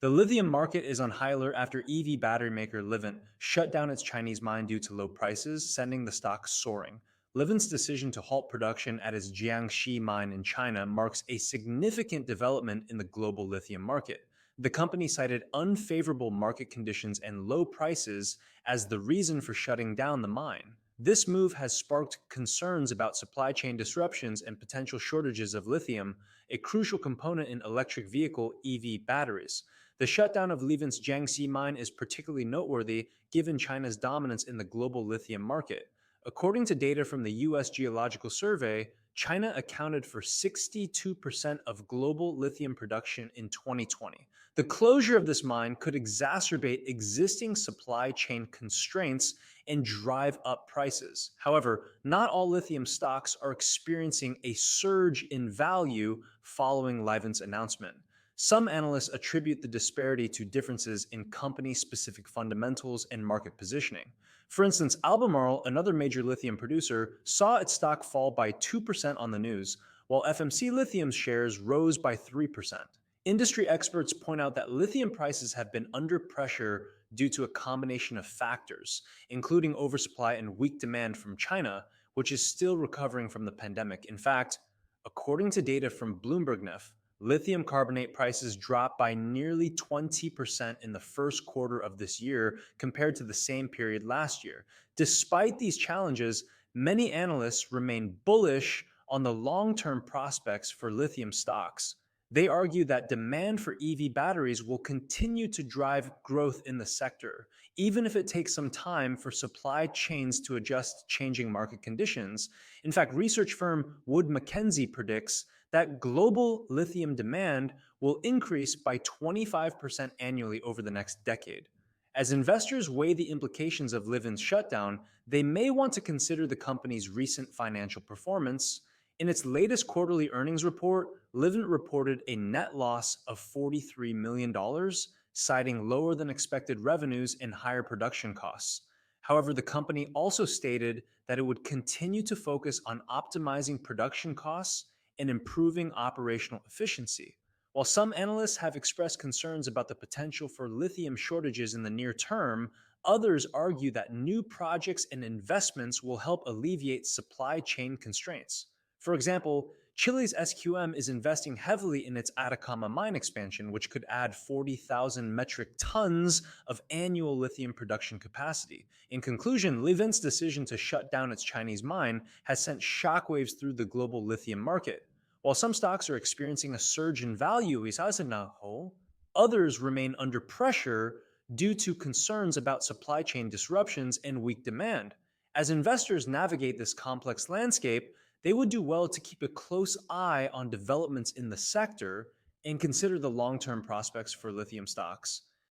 The lithium market is on high alert after EV battery maker Livent shut down its Chinese mine due to low prices, sending the stock soaring. Livent's decision to halt production at its Jiangxi mine in China marks a significant development in the global lithium market. The company cited unfavorable market conditions and low prices as the reason for shutting down the mine. This move has sparked concerns about supply chain disruptions and potential shortages of lithium, a crucial component in electric vehicle EV batteries. The shutdown of Livent's Jiangxi mine is particularly noteworthy given China's dominance in the global lithium market. According to data from the US Geological Survey, China accounted for 62% of global lithium production in 2020. The closure of this mine could exacerbate existing supply chain constraints and drive up prices. However, not all lithium stocks are experiencing a surge in value following Livent's announcement. Some analysts attribute the disparity to differences in company specific fundamentals and market positioning. For instance, Albemarle, another major lithium producer, saw its stock fall by 2% on the news, while FMC Lithium's shares rose by 3%. Industry experts point out that lithium prices have been under pressure due to a combination of factors, including oversupply and weak demand from China, which is still recovering from the pandemic. In fact, according to data from BloombergNEF, lithium carbonate prices dropped by nearly 20% in the first quarter of this year compared to the same period last year. Despite these challenges, many analysts remain bullish on the long term prospects for lithium stocks. They argue that demand for EV batteries will continue to drive growth in the sector, even if it takes some time for supply chains to adjust to changing market conditions. In fact, research firm Wood Mackenzie predicts that global lithium demand will increase by 25% annually over the next decade. As investors weigh the implications of Livent's shutdown, they may want to consider the company's recent financial performance. In its latest quarterly earnings report, Livent reported a net loss of $43 million, dollars, citing lower than expected revenues and higher production costs. However, the company also stated that it would continue to focus on optimizing production costs and improving operational efficiency. While some analysts have expressed concerns about the potential for lithium shortages in the near term, others argue that new projects and investments will help alleviate supply chain constraints. For example, Chile's SQM is investing heavily in its Atacama mine expansion, which could add 40,000 metric tons of annual lithium production capacity. In conclusion, Livent's decision to shut down its Chinese mine has sent shockwaves through the global lithium market. While some stocks are experiencing a surge in value, others remain under pressure due to concerns about supply chain disruptions and weak demand. As investors navigate this complex landscape, they would do well to keep a close eye on developments in the sector and consider the long term prospects for lithium stocks.